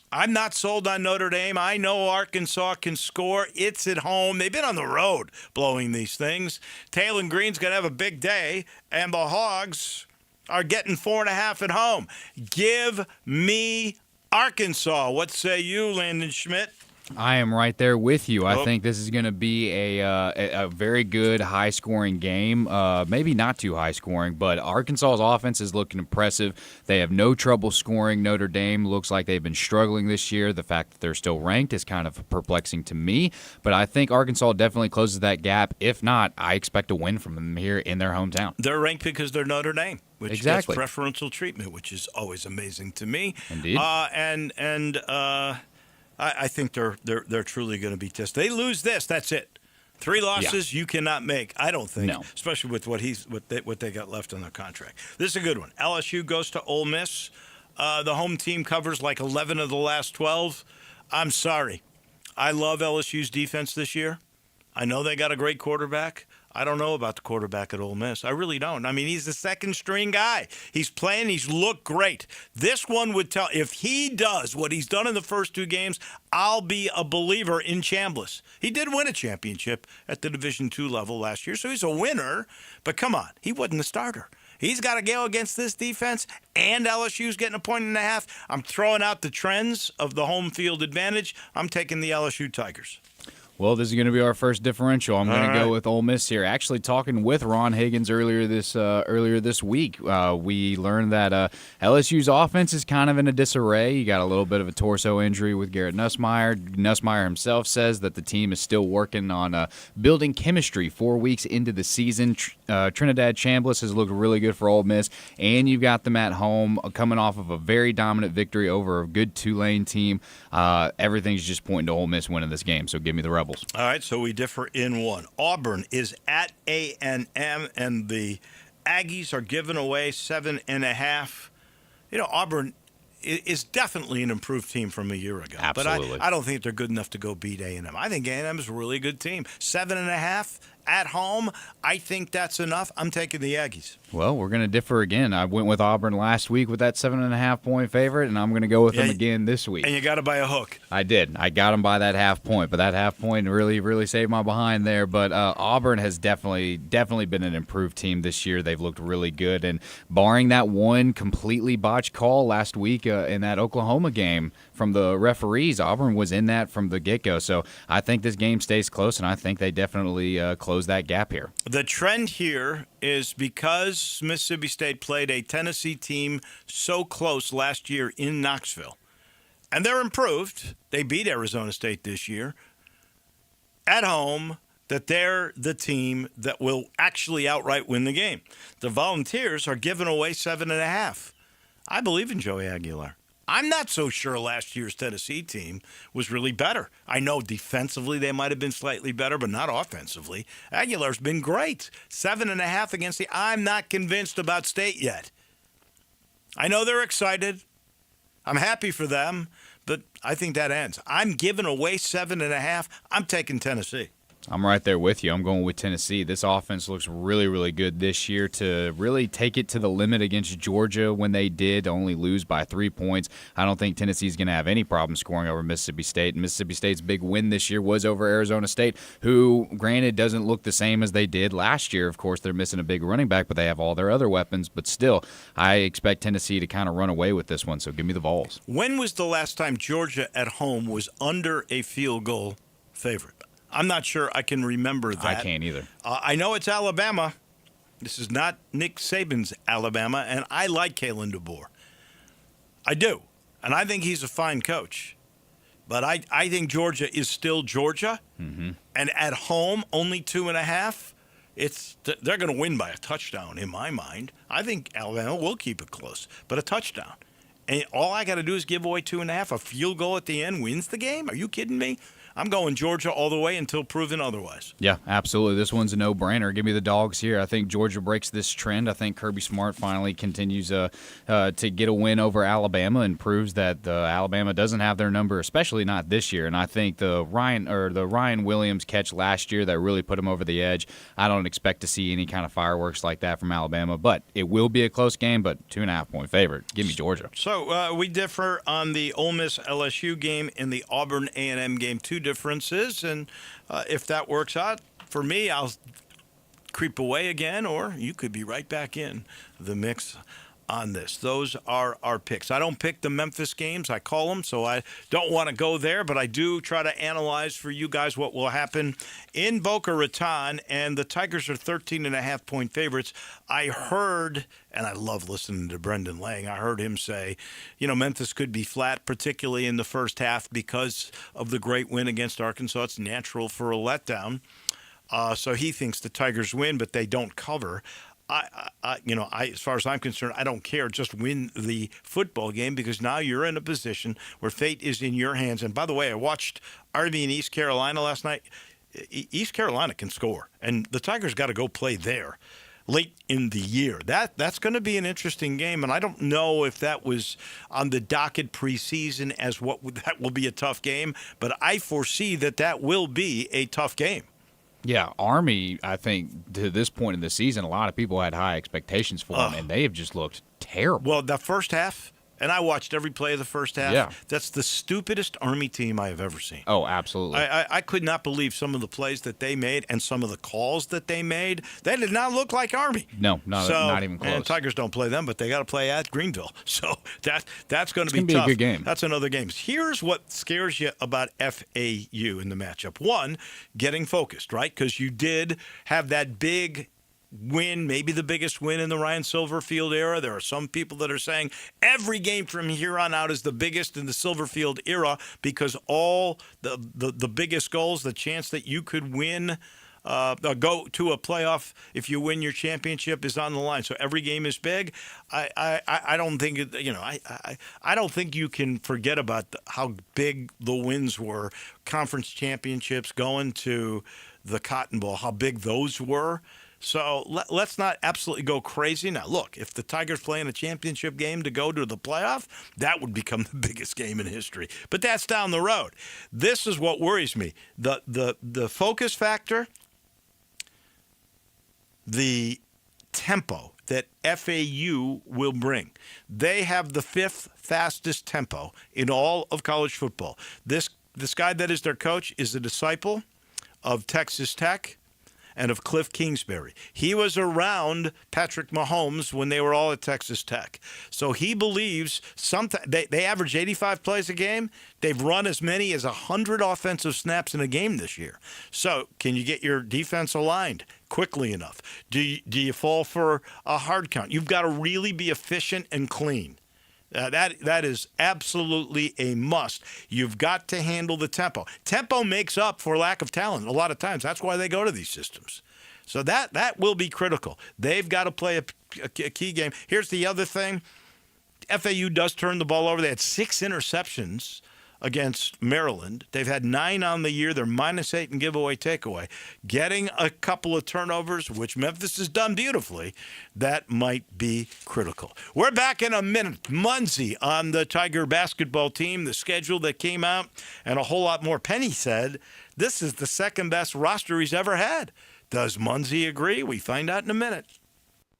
I'm not sold on Notre Dame. I know Arkansas can score. It's at home. They've been on the road blowing these things. Taylor Green's going to have a big day, and the Hogs are getting 4.5 at home. Give me Arkansas. What say you, Landon Schmidt? I am right there with you. I think this is going to be a very good, high-scoring game. Maybe not too high-scoring, but Arkansas's offense is looking impressive. They have no trouble scoring. Notre Dame looks like they've been struggling this year. The fact that they're still ranked is kind of perplexing to me, but I think Arkansas definitely closes that gap. If not, I expect a win from them here in their hometown. They're ranked because they're Notre Dame, which exactly. gets preferential treatment, which is always amazing to me. Indeed. I think they're truly going to be tested. They lose this, that's it. 3 losses you cannot make. I don't think, especially with what they got left on their contract. This is a good one. LSU goes to Ole Miss. The home team covers like 11 of the last 12. I'm sorry. I love LSU's defense this year. I know they got a great quarterback. I don't know about the quarterback at Ole Miss. I really don't. I mean, he's the second-string guy. He's playing. He's looked great. This one would tell, if he does what he's done in the first 2 games, I'll be a believer in Chambliss. He did win a championship at the Division II level last year, so he's a winner. But come on, he wasn't the starter. He's got to go against this defense, and LSU's getting 1.5 points. I'm throwing out the trends of the home field advantage. I'm taking the LSU Tigers. Well, this is going to be our first differential. I'm going to go with Ole Miss here. Actually, talking with Ron Higgins earlier this week, we learned that LSU's offense is kind of in a disarray. You got a little bit of a torso injury with Garrett Nussmeier. Nussmeier himself says that the team is still working on building chemistry 4 weeks into the season. Trinidad Chambliss has looked really good for Ole Miss, and you've got them at home coming off of a very dominant victory over a good Tulane team. Everything's just pointing to Ole Miss winning this game, so give me the Rebels. All right, so we differ in one. Auburn is at A&M, and the Aggies are giving away 7.5. You know, Auburn is definitely an improved team from a year ago. Absolutely. But I don't think they're good enough to go beat A&M. I think A&M is a really good team. 7.5 at home, I think that's enough. I'm taking the Aggies. Well, we're going to differ again. I went with Auburn last week with that 7.5 point favorite, and I'm going to go with them again this week. And you got to buy a hook. I did. I got them by that half point, but that half point really saved my behind there. But Auburn has definitely been an improved team this year. They've looked really good, and barring that one completely botched call last week in that Oklahoma game from the referees, Auburn was in that from the get-go. So I think this game stays close, and I think they definitely close that gap here. The trend here is because Mississippi State played a Tennessee team so close last year in Knoxville, and they're improved. They beat Arizona State this year at home, that they're the team that will actually outright win the game. The Volunteers are giving away 7.5. I believe in Joey Aguilar. I'm not so sure last year's Tennessee team was really better. I know defensively they might have been slightly better, but not offensively. Aguilar's been great. 7.5 against the. I'm not convinced about State yet. I know they're excited. I'm happy for them, but I think that ends. I'm giving away 7.5. I'm taking Tennessee. I'm right there with you. I'm going with Tennessee. This offense looks really good this year to really take it to the limit against Georgia when they did only lose by 3 points. I don't think Tennessee's going to have any problem scoring over Mississippi State. And Mississippi State's big win this year was over Arizona State, who, granted, doesn't look the same as they did last year. Of course, they're missing a big running back, but they have all their other weapons. But still, I expect Tennessee to kind of run away with this one, so give me the Vols. When was the last time Georgia at home was under a field goal favorite? I'm not sure I can remember that. I can't either. I know it's Alabama. This is not Nick Saban's Alabama, and I like Kalen DeBoer. I do, and I think he's a fine coach. But I think Georgia is still Georgia, and at home, only 2.5. They're going to win by a touchdown in my mind. I think Alabama will keep it close, but a touchdown. And all I got to do is give away 2.5. A field goal at the end wins the game? Are you kidding me? I'm going Georgia all the way until proven otherwise. Yeah, absolutely. This one's a no-brainer. Give me the dogs here. I think Georgia breaks this trend. I think Kirby Smart finally continues to get a win over Alabama and proves that Alabama doesn't have their number, especially not this year. And I think the Ryan Williams catch last year that really put him over the edge. I don't expect to see any kind of fireworks like that from Alabama, but it will be a close game. But 2.5 point favorite. Give me Georgia. So we differ on the Ole Miss LSU game and the Auburn A&M game. Two differences, and if that works out for me, I'll creep away again, or you could be right back in the mix on this. Those are our picks. I don't pick the Memphis games. I call them, so I don't want to go there, but I do try to analyze for you guys what will happen in Boca Raton, and the Tigers are 13.5 point favorites. I heard, and I love listening to Brendan Lang, I heard him say, Memphis could be flat, particularly in the first half because of the great win against Arkansas. It's natural for a letdown. So he thinks the Tigers win, but they don't cover. As far as I'm concerned, I don't care. Just win the football game because now you're in a position where fate is in your hands. And by the way, I watched Army in East Carolina last night. East Carolina can score, and the Tigers got to go play there. late in the year. That's going to be an interesting game, and I don't know if that was on the docket preseason as that will be a tough game, but I foresee that will be a tough game. Yeah, Army, I think, to this point in the season, a lot of people had high expectations for them, and they have just looked terrible. Well, the first half, and I watched every play of the first half. Yeah. That's the stupidest Army team I have ever seen. Oh, absolutely. I could not believe some of the plays that they made and some of the calls that they made. They did not look like Army. No, not even close. And Tigers don't play them, but they got to play at Greenville. So that's going to be tough. tough. Be a good game. That's another game. Here's what scares you about FAU in the matchup. One, getting focused, right? Because you did have that big win, maybe the biggest win in the Ryan Silverfield era. There are some people that are saying every game from here on out is the biggest in the Silverfield era because all the biggest goals, the chance that you could win, go to a playoff if you win your championship is on the line. So every game is big. I don't think I don't think you can forget about how big the wins were. Conference championships, going to the Cotton Bowl, how big those were. So let's not absolutely go crazy. Now, look, if the Tigers play in a championship game to go to the playoff, that would become the biggest game in history. But that's down the road. This is what worries me. The focus factor, the tempo that FAU will bring. They have the 5th fastest tempo in all of college football. This guy that is their coach is a disciple of Texas Tech and of Cliff Kingsbury. He was around Patrick Mahomes when they were all at Texas Tech. So he believes they average 85 plays a game. They've run as many as 100 offensive snaps in a game this year. So can you get your defense aligned quickly enough? Do you fall for a hard count? You've got to really be efficient and clean. That is absolutely a must. You've got to handle the tempo. Tempo makes up for lack of talent a lot of times. That's why they go to these systems. So that will be critical. They've got to play a key game. Here's the other thing. FAU does turn the ball over. They had 6 interceptions against Maryland. They've had 9 on the year. They're -8 in giveaway takeaway. Getting a couple of turnovers, which Memphis has done beautifully, that might be critical. We're back in a minute. Munzie on the Tiger basketball team, the schedule that came out, and a whole lot more. Penny said this is the second best roster he's ever had. Does Munzie agree? We find out in a minute.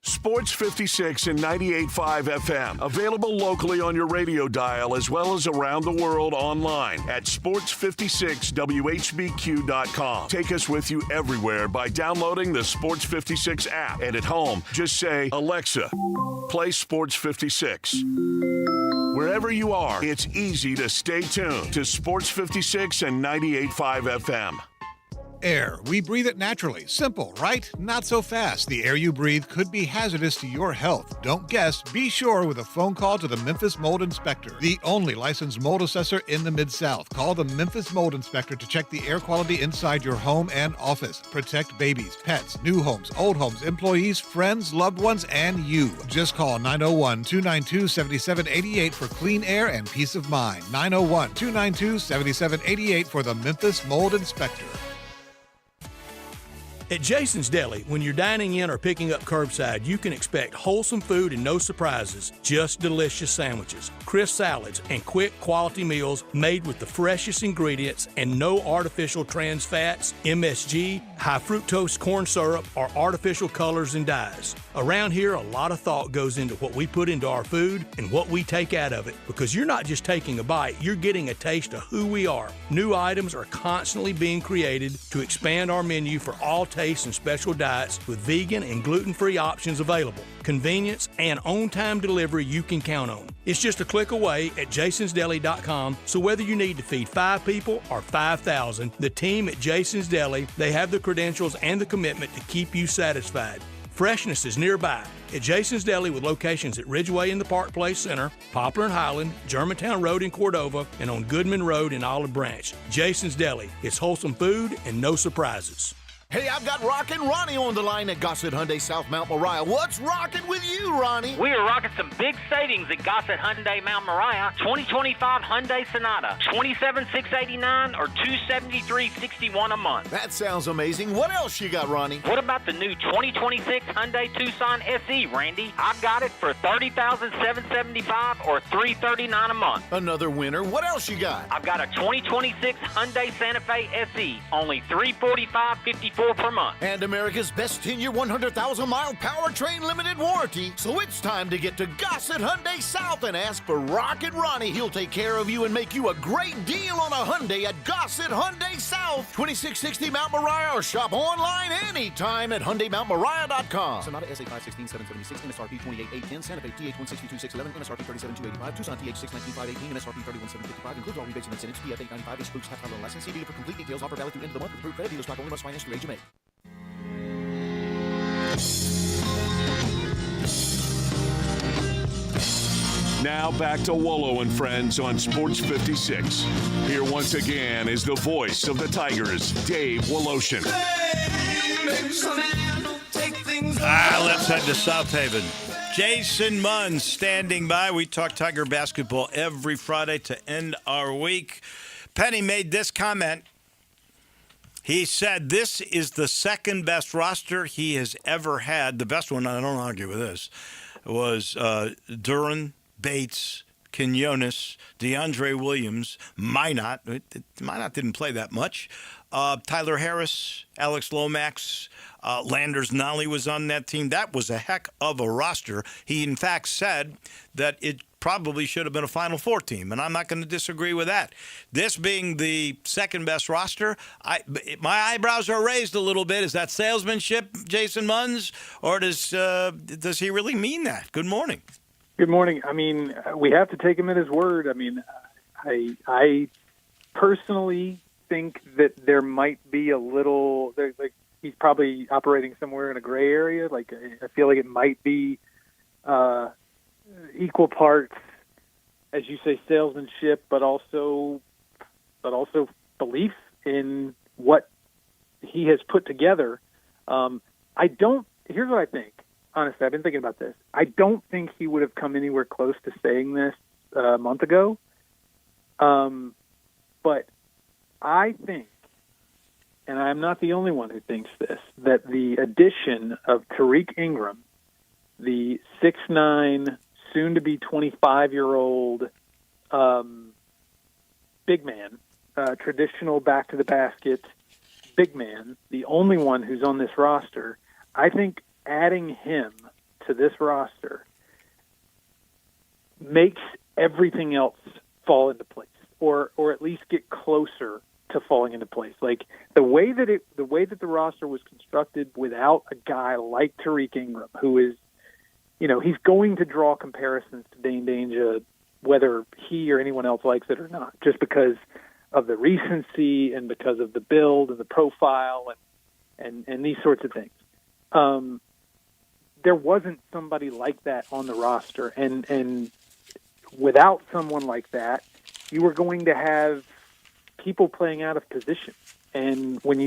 Sports 56 and 98.5 FM. Available locally on your radio dial as well as around the world online at sports56whbq.com. Take us with you everywhere by downloading the Sports 56 app. And at home, just say, Alexa, play Sports 56. Wherever you are, it's easy to stay tuned to Sports 56 and 98.5 FM. Air. We breathe it naturally. Simple, right? Not so fast. The air you breathe could be hazardous to your health. Don't guess. Be sure with a phone call to the Memphis Mold Inspector, the only licensed mold assessor in the Mid-South. Call the Memphis Mold Inspector to check the air quality inside your home and office. Protect babies, pets, new homes, old homes, employees, friends, loved ones, and you. Just call 901-292-7788 for clean air and peace of mind. 901-292-7788 for the Memphis Mold Inspector. At Jason's Deli, when you're dining in or picking up curbside, you can expect wholesome food and no surprises, just delicious sandwiches, crisp salads, and quick quality meals made with the freshest ingredients and no artificial trans fats, MSG, high fructose corn syrup, or artificial colors and dyes. Around here, a lot of thought goes into what we put into our food and what we take out of it, because you're not just taking a bite, you're getting a taste of who we are. New items are constantly being created to expand our menu for all tastes and special diets with vegan and gluten-free options available. Convenience and on-time delivery you can count on. It's just a click away at jasonsdeli.com, so whether you need to feed 5 people or 5,000, the team at Jason's Deli, they have the credentials and the commitment to keep you satisfied. Freshness is nearby at Jason's Deli with locations at Ridgeway in the Park Place Center, Poplar and Highland, Germantown Road in Cordova, and on Goodman Road in Olive Branch. Jason's Deli. It's wholesome food and no surprises. Hey, I've got Rockin' Ronnie on the line at Gossett Hyundai South Mount Moriah. What's rockin' with you, Ronnie? We are rocking some big savings at Gossett Hyundai Mount Moriah. 2025 Hyundai Sonata, $27,689 or $273,61 a month. That sounds amazing. What else you got, Ronnie? What about the new 2026 Hyundai Tucson SE, Randy? I've got it for $30,775 or $339 a month. Another winner. What else you got? I've got a 2026 Hyundai Santa Fe SE, only $345.54 per month. And America's best 10-year, 100,000-mile powertrain limited warranty. So it's time to get to Gossett Hyundai South and ask for Rockin' Ronnie. He'll take care of you and make you a great deal on a Hyundai at Gossett Hyundai South, 2660 Mount Moriah, or shop online anytime at HyundaiMountMoriah.com. Sonata SA 516 776, MSRP 28810, Santa Fe TH 162 MSRP 37285, Tucson TH 619 MSRP 31755, includes all rebates and incentives. TF 895, excludes half-hour loan license. See dealer for complete details. Offer valid through end of the month with approved credit. Dealer stock only must finance through age of May. Now back to Wolo and Friends on Sports 56. Here once again is the voice of the Tigers, Dave Woloshin. Let's head to South Haven. Jason Munn standing by. We talk Tiger basketball every Friday to end our week. Penny made this comment. He said this is the second best roster he has ever had. The best one, I don't argue with this, was Duran, Bates, Quinones, DeAndre Williams, Minot. Minot didn't play that much. Tyler Harris, Alex Lomax, Landers Nolly was on that team. That was a heck of a roster. He, in fact, said that it probably should have been a Final Four team, and I'm not going to disagree with that. This being the second best roster, my eyebrows are raised a little bit. Is that salesmanship, Jason Munns, or does he really mean that? Good morning. Good morning. I mean, we have to take him at his word. I mean, I personally think that there might be a little, like, he's probably operating somewhere in a gray area. Like, I feel like it might be equal parts, as you say, salesmanship, but also belief in what he has put together. Here's what I think. Honestly, I've been thinking about this. I don't think he would have come anywhere close to saying this a month ago. But I think, and I'm not the only one who thinks this, that the addition of Tariq Ingram, the 6'9", soon-to-be 25-year-old big man, traditional back-to-the-basket big man, the only one who's on this roster, I think adding him to this roster makes everything else fall into place, or at least get closer to falling into place. Like the way that the roster was constructed without a guy like Tariq Ingram, who is, he's going to draw comparisons to Dane Danger, whether he or anyone else likes it or not, just because of the recency and because of the build and the profile and these sorts of things. There wasn't somebody like that on the roster, and without someone like that, you were going to have people playing out of position, and when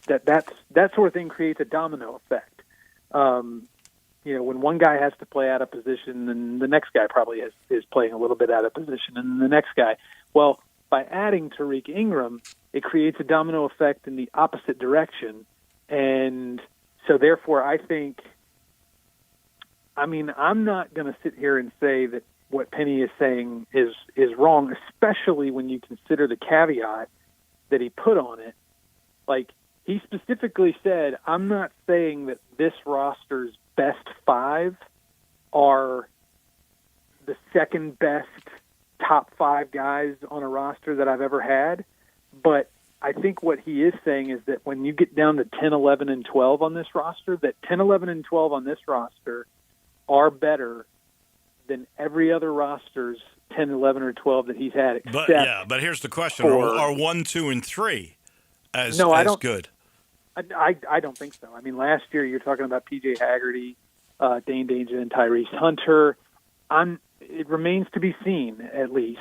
that sort of thing creates a domino effect. When one guy has to play out of position, then the next guy probably is playing a little bit out of position, and then the next guy. Well, by adding Tariq Ingram, it creates a domino effect in the opposite direction, and so therefore I think, I'm not going to sit here and say that what Penny is saying is wrong, especially when you consider the caveat that he put on it. Like, he specifically said, I'm not saying that this roster's best five are the second best top five guys on a roster that I've ever had, but I think what he is saying is that when you get down to 10, 11, and 12 on this roster, that 10, 11, and 12 on this roster are better than every other roster's 10, 11, or 12 that he's had. But here's the question. Are 1, 2, and 3 as good? I don't think so. Last year you're talking about P.J. Haggerty, Dane Danger, and Tyrese Hunter. It remains to be seen, at least,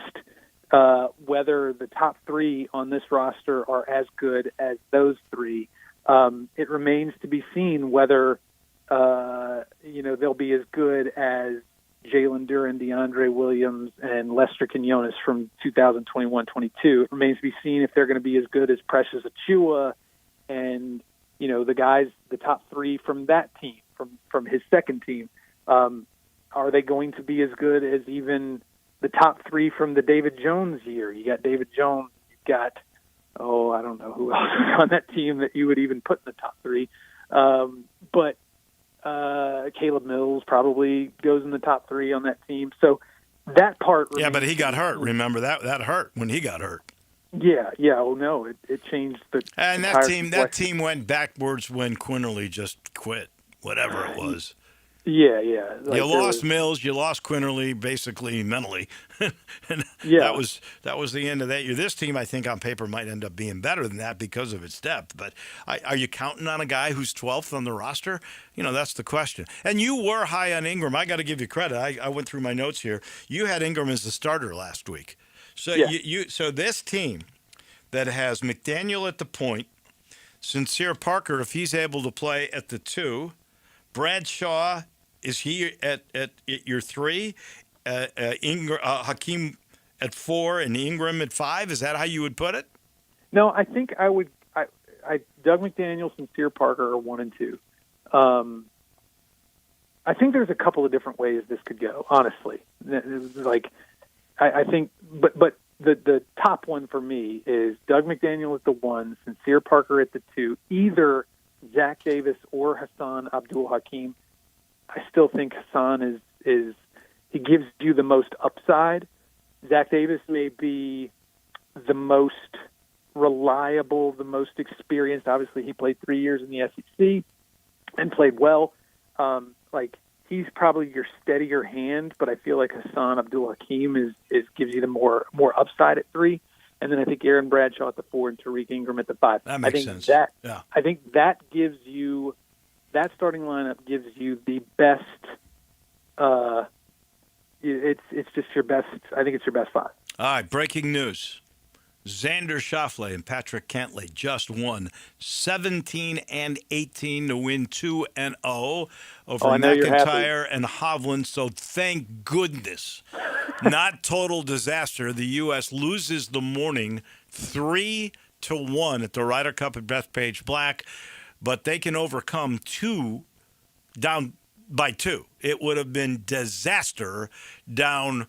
whether the top three on this roster are as good as those three. It remains to be seen whether they'll be as good as Jalen Duren, DeAndre Williams, and Lester Quinones from 2021-22. It remains to be seen if they're going to be as good as Precious Achua and the guys, the top three from that team, from his second team. Are they going to be as good as even the top three from the David Jones year? You got David Jones. You've got, I don't know who else is on that team that you would even put in the top three. But Caleb Mills probably goes in the top three on that team. So that part. Yeah, but he got hurt. Remember that hurt when he got hurt. Yeah. Oh no, it changed the. And that team went backwards when Quinterly just quit, whatever it was. Yeah. You lost Mills, you lost Quinterly, basically mentally, and that was the end of that year. This team, I think, on paper, might end up being better than that because of its depth. But are you counting on a guy who's 12th on the roster? That's the question. And you were high on Ingram. I got to give you credit. I went through my notes here. You had Ingram as the starter last week. So so this team that has McDaniel at the point, Sincere Parker, if he's able to play at the 2, Bradshaw. Is he at your 3? Hakeem at 4 and Ingram at 5? Is that how you would put it? No, I think I would. Doug McDaniel, Sincere Parker are 1 and 2. I think there's a couple of different ways this could go. Honestly, I think, but the top one for me is Doug McDaniel at the 1, Sincere Parker at the 2, either Zach Davis or Hassan Abdul Hakim. I still think Hassan is he gives you the most upside. Zach Davis may be the most reliable, the most experienced. Obviously, he played 3 years in the SEC and played well. He's probably your steadier hand, but I feel like Hassan Abdul Hakim is gives you the more upside at 3. And then I think Aaron Bradshaw at the 4 and Tariq Ingram at the 5. That makes sense. I think that gives you. That starting lineup gives you the best. It's just your best. I think it's your best 5. All right, breaking news: Xander Schauffele and Patrick Cantley just won 17 and 18 to win 2-0 over McIntyre and Hovland. So thank goodness, not total disaster. The U.S. loses the morning 3-1 at the Ryder Cup at Bethpage Black. But they can overcome 2 down by 2. It would have been disaster down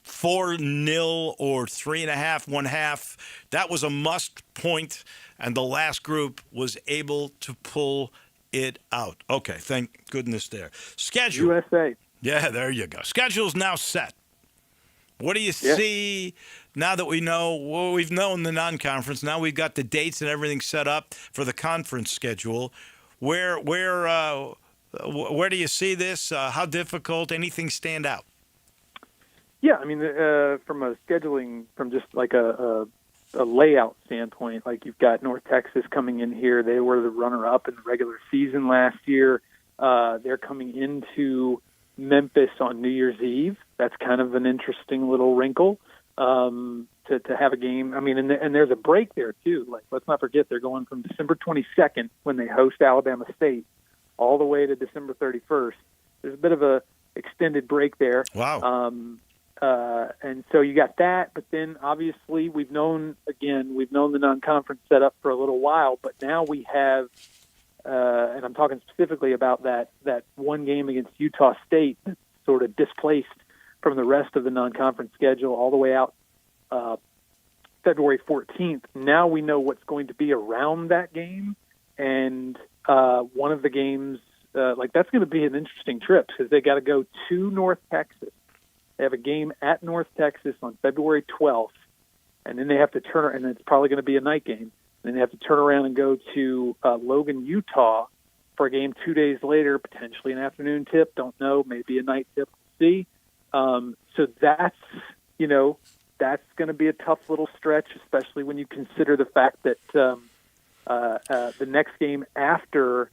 4-0 or 3.5, 1/2. That was a must point, and the last group was able to pull it out. Okay, thank goodness there. Schedule. USA. Yeah, there you go. Schedule's now set. What do you see now that we know? Well, we've known the non-conference. Now we've got the dates and everything set up for the conference schedule. Where do you see this? How difficult? Anything stand out? Yeah, I mean, from a scheduling, from just like a layout standpoint, like you've got North Texas coming in here. They were the runner-up in the regular season last year. They're coming into Memphis on New Year's Eve. That's kind of an interesting little wrinkle to have a game. I mean, and there's a break there too. Like, let's not forget they're going from December 22nd when they host Alabama State all the way to December 31st. There's a bit of a extended break there. Wow. And so you got that, but then obviously we've known the non-conference setup for a little while, but now we have. And I'm talking specifically about that one game against Utah State that's sort of displaced from the rest of the non-conference schedule all the way out February 14th. Now we know what's going to be around that game, and one of the games, that's going to be an interesting trip because they got to go to North Texas. They have a game at North Texas on February 12th, and then they have to turn, and it's probably going to be a night game. Then they have to turn around and go to Logan, Utah for a game 2 days later, potentially an afternoon tip. Don't know, maybe a night tip. We'll see. So that's going to be a tough little stretch, especially when you consider the fact that the next game after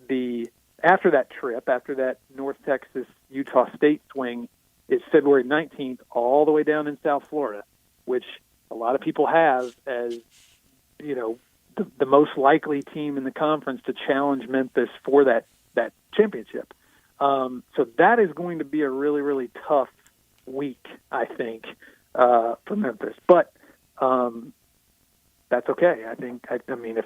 that trip, after that North Texas Utah State swing, is February 19th, all the way down in South Florida, which a lot of people have as the most likely team in the conference to challenge Memphis for that championship. So that is going to be a really, really tough week, I think, for Memphis. But that's okay. I mean,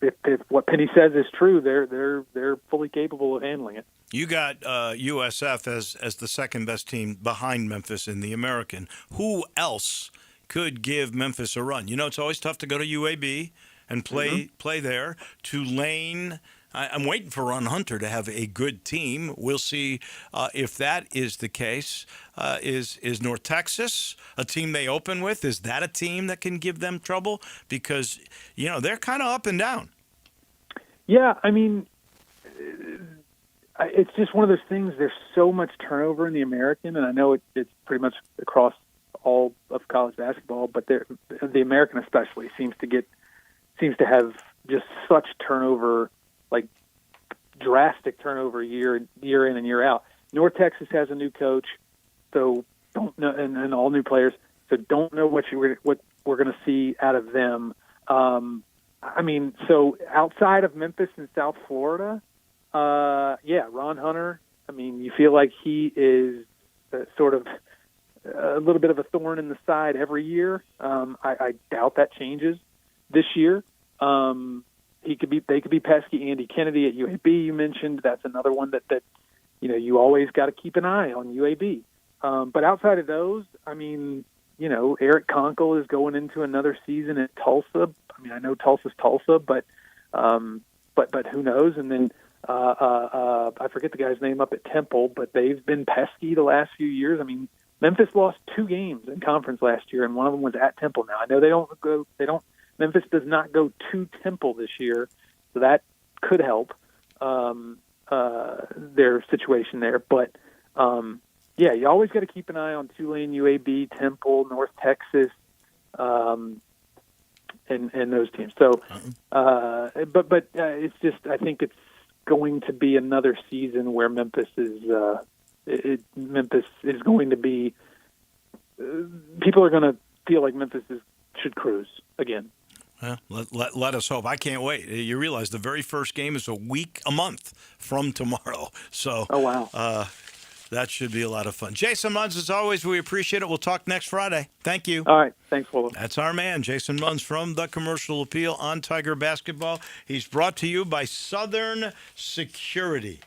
if what Penny says is true, they're fully capable of handling it. You got USF as the second best team behind Memphis in the American. Who else could give Memphis a run? You know, it's always tough to go to UAB and play there. Tulane. I'm waiting for Ron Hunter to have a good team. We'll see if that is the case. Is North Texas a team they open with? Is that a team that can give them trouble? Because, you know, they're kind of up and down. Yeah, I mean, it's just one of those things. There's so much turnover in the American, and I know it's pretty much across all of college basketball, but the American especially seems to have just such turnover, like drastic turnover year in and year out. North Texas has a new coach, so don't know, and all new players, so don't know what we're going to see out of them. I mean, so outside of Memphis and South Florida, Ron Hunter. I mean, you feel like he is sort of a little bit of a thorn in the side every year. I doubt that changes this year. They could be pesky. Andy Kennedy at UAB, you mentioned. That's another one that you know, you always got to keep an eye on UAB. But outside of those, I mean, you know, Eric Conkle is going into another season at Tulsa. I mean, I know Tulsa's Tulsa, but who knows? And then I forget the guy's name up at Temple, but they've been pesky the last few years. I mean, Memphis lost 2 games in conference last year, and one of them was at Temple. Now I know Memphis does not go to Temple this year, so that could help their situation there. But you always got to keep an eye on Tulane, UAB, Temple, North Texas, and those teams. So, but it's just, I think it's going to be another season where Memphis is going to be. People are going to feel like Memphis should cruise again. Let us hope. I can't wait. You realize the very first game is a month from tomorrow. So, oh wow. That should be a lot of fun. Jason Munz, as always, we appreciate it. We'll talk next Friday. Thank you. All right. Thanks, Wolo. That's our man, Jason Munz from the Commercial Appeal on Tiger Basketball. He's brought to you by Southern Security.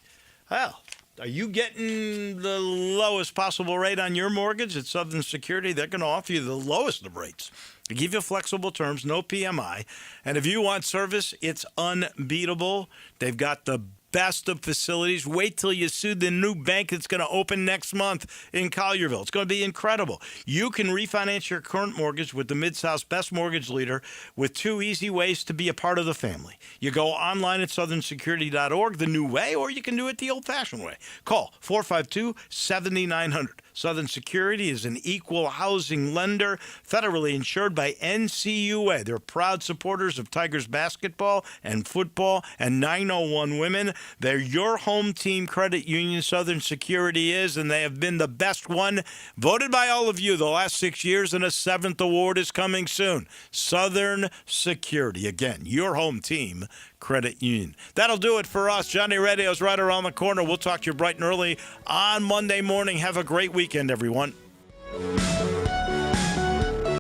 Well, are you getting the lowest possible rate on your mortgage at Southern Security? They're going to offer you the lowest of rates. They give you flexible terms, no PMI. And if you want service, it's unbeatable. They've got the best of facilities. Wait till you see the new bank that's going to open next month in Collierville. It's going to be incredible. You can refinance your current mortgage with the Mid-South's best mortgage leader with 2 easy ways to be a part of the family. You go online at southernsecurity.org, the new way, or you can do it the old-fashioned way. Call 452-7900. Southern Security is an equal housing lender, federally insured by NCUA. They're proud supporters of Tigers basketball and football and 901 women. They're your home team credit union, Southern Security is, and they have been the best one, voted by all of you the last 6 years, and a 7th award is coming soon. Southern Security, again, your home team credit union. That'll do it for us. Johnny Radio's right around the corner. We'll talk to you bright and early on Monday morning. Have a great weekend, everyone.